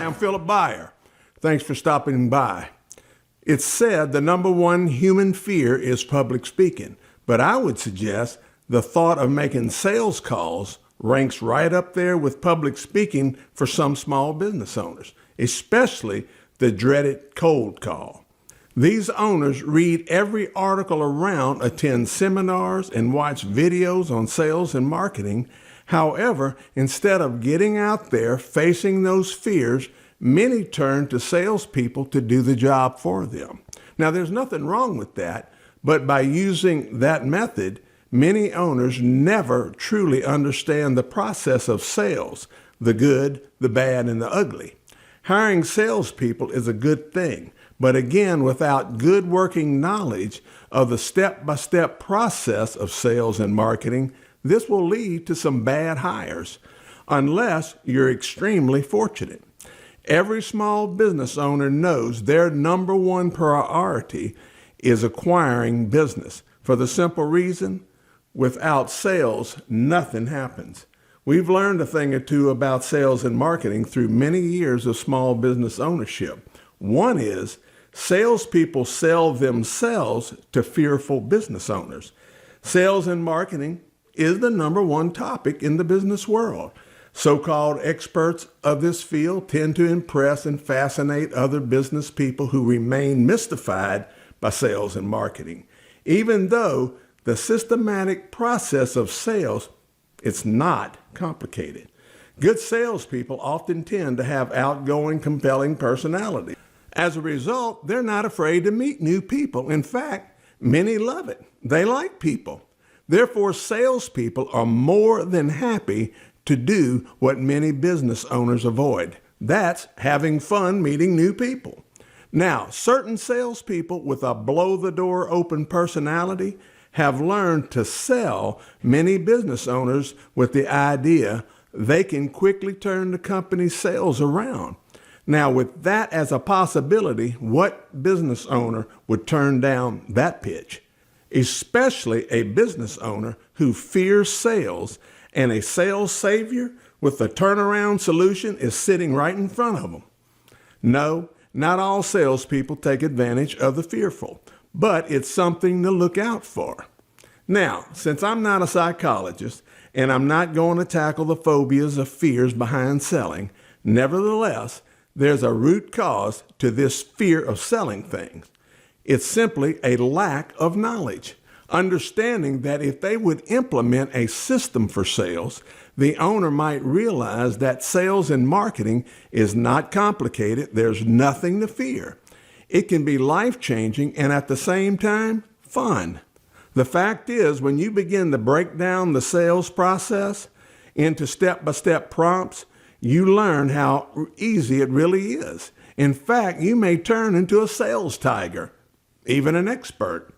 I'm Philip Beyer. Thanks for stopping by. It's said the number one human fear is public speaking, but I would suggest the thought of making sales calls ranks right up there with public speaking for some small business owners, especially the dreaded cold call. These owners read every article around, attend seminars, and watch videos on sales and marketing. However, instead of getting out there facing those fears, many turn to salespeople to do the job for them. Now, there's nothing wrong with that, but by using that method, many owners never truly understand the process of sales, the good, the bad, and the ugly. Hiring salespeople is a good thing, but again, without good working knowledge of the step-by-step process of sales and marketing, this will lead to some bad hires, unless you're extremely fortunate. Every small business owner knows their number one priority is acquiring business, for the simple reason, without sales, nothing happens. We've learned a thing or two about sales and marketing through many years of small business ownership. One is, salespeople sell themselves to fearful business owners. Sales and marketing is the number one topic in the business world. So-called experts of this field tend to impress and fascinate other business people who remain mystified by sales and marketing. Even though the systematic process of sales, it's not complicated. Good salespeople often tend to have outgoing, compelling personalities. As a result, they're not afraid to meet new people. In fact, many love it. They like people. Therefore, salespeople are more than happy to do what many business owners avoid. That's having fun meeting new people. Now, certain salespeople with a blow-the-door open personality have learned to sell many business owners with the idea they can quickly turn the company's sales around. Now, with that as a possibility, what business owner would turn down that pitch? Especially a business owner who fears sales, and a sales savior with a turnaround solution is sitting right in front of them. No, not all salespeople take advantage of the fearful, but it's something to look out for. Now, since I'm not a psychologist and I'm not going to tackle the phobias of fears behind selling, nevertheless, there's a root cause to this fear of selling things. It's simply a lack of knowledge. Understanding that if they would implement a system for sales, the owner might realize that sales and marketing is not complicated. There's nothing to fear. It can be life-changing and at the same time, fun. The fact is, when you begin to break down the sales process into step-by-step prompts, you learn how easy it really is. In fact, you may turn into a sales tiger, even an expert.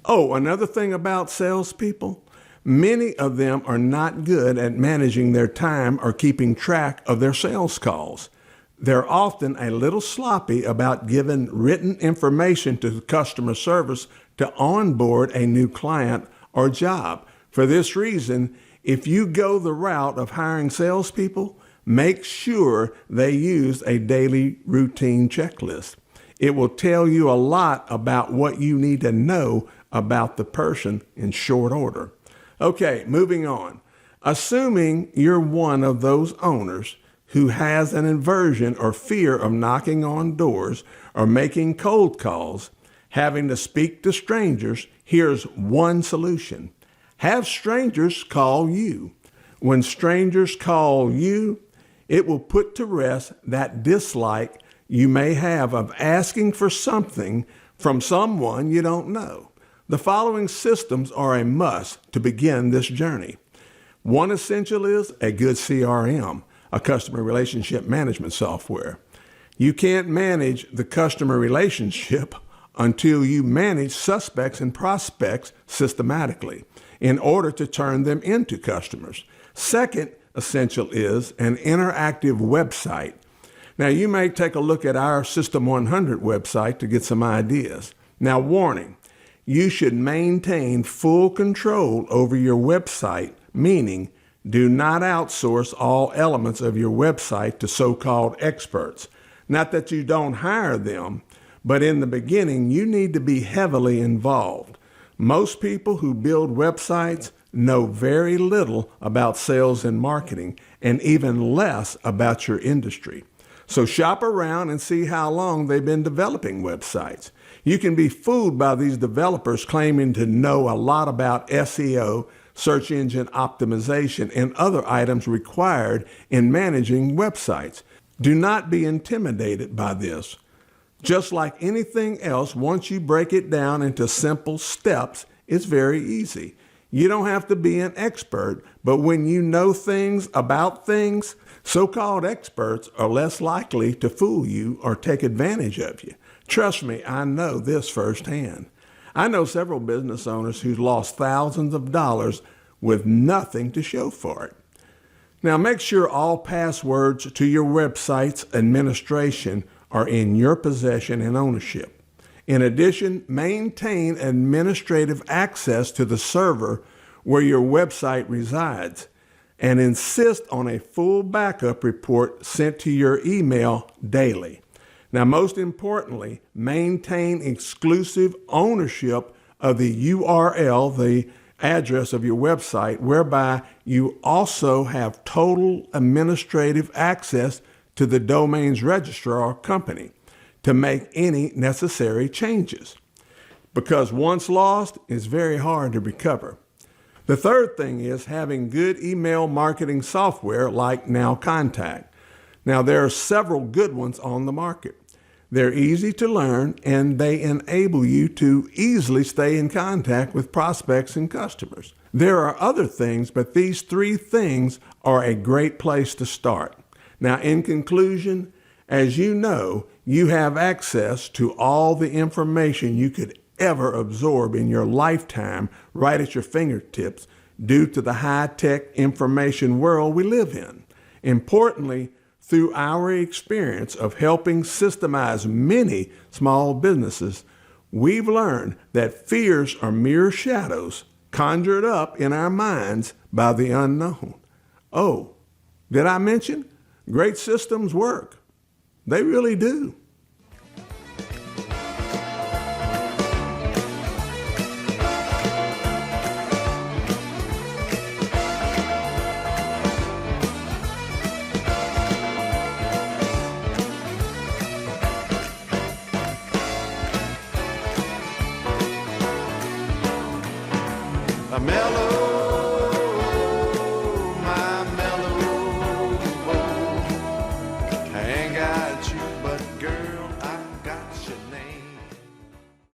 Oh, another thing about salespeople, many of them are not good at managing their time or keeping track of their sales calls. They're often a little sloppy about giving written information to customer service to onboard a new client or job. For this reason, if you go the route of hiring salespeople, make sure they use a daily routine checklist. It will tell you a lot about what you need to know about the person in short order. Okay, moving on. Assuming you're one of those owners who has an aversion or fear of knocking on doors or making cold calls, having to speak to strangers, here's one solution. Have strangers call you. When strangers call you, it will put to rest that dislike you may have of asking for something from someone you don't know. The following systems are a must to begin this journey. One essential is a good CRM, a customer relationship management software. You can't manage the customer relationship until you manage suspects and prospects systematically in order to turn them into customers. Second essential is an interactive website. Now, you may take a look at our System 100 website to get some ideas. Now, warning, you should maintain full control over your website, meaning Do not outsource all elements of your website to so-called experts. Not that you don't hire them, but in the beginning, you need to be heavily involved. Most people who build websites know very little about sales and marketing, and even less about your industry. So shop around and see how long they've been developing websites. You can be fooled by these developers claiming to know a lot about SEO, search engine optimization, and other items required in managing websites. Do not be intimidated by this. Just like anything else, once you break it down into simple steps, it's very easy. You don't have to be an expert, but when you know things about things, so-called experts are less likely to fool you or take advantage of you. Trust me, I know this firsthand. I know several business owners who lost thousands of dollars with nothing to show for it. Now make sure all passwords to your website's administration are in your possession and ownership. In addition, maintain administrative access to the server where your website resides, and insist on a full backup report sent to your email daily. Now, most importantly, maintain exclusive ownership of the URL, the address of your website, whereby you also have total administrative access to the domain's registrar company to make any necessary changes. Because once lost, it's very hard to recover. The third thing is having good email marketing software like NowContact. Now, there are several good ones on the market. They're easy to learn, and they enable you to easily stay in contact with prospects and customers. There are other things, but these three things are a great place to start. Now, in conclusion, as you know, you have access to all the information you could ever absorb in your lifetime right at your fingertips due to the high-tech information world we live in. Importantly, through our experience of helping systemize many small businesses, we've learned that fears are mere shadows conjured up in our minds by the unknown. Oh, did I mention? Great systems work. They really do.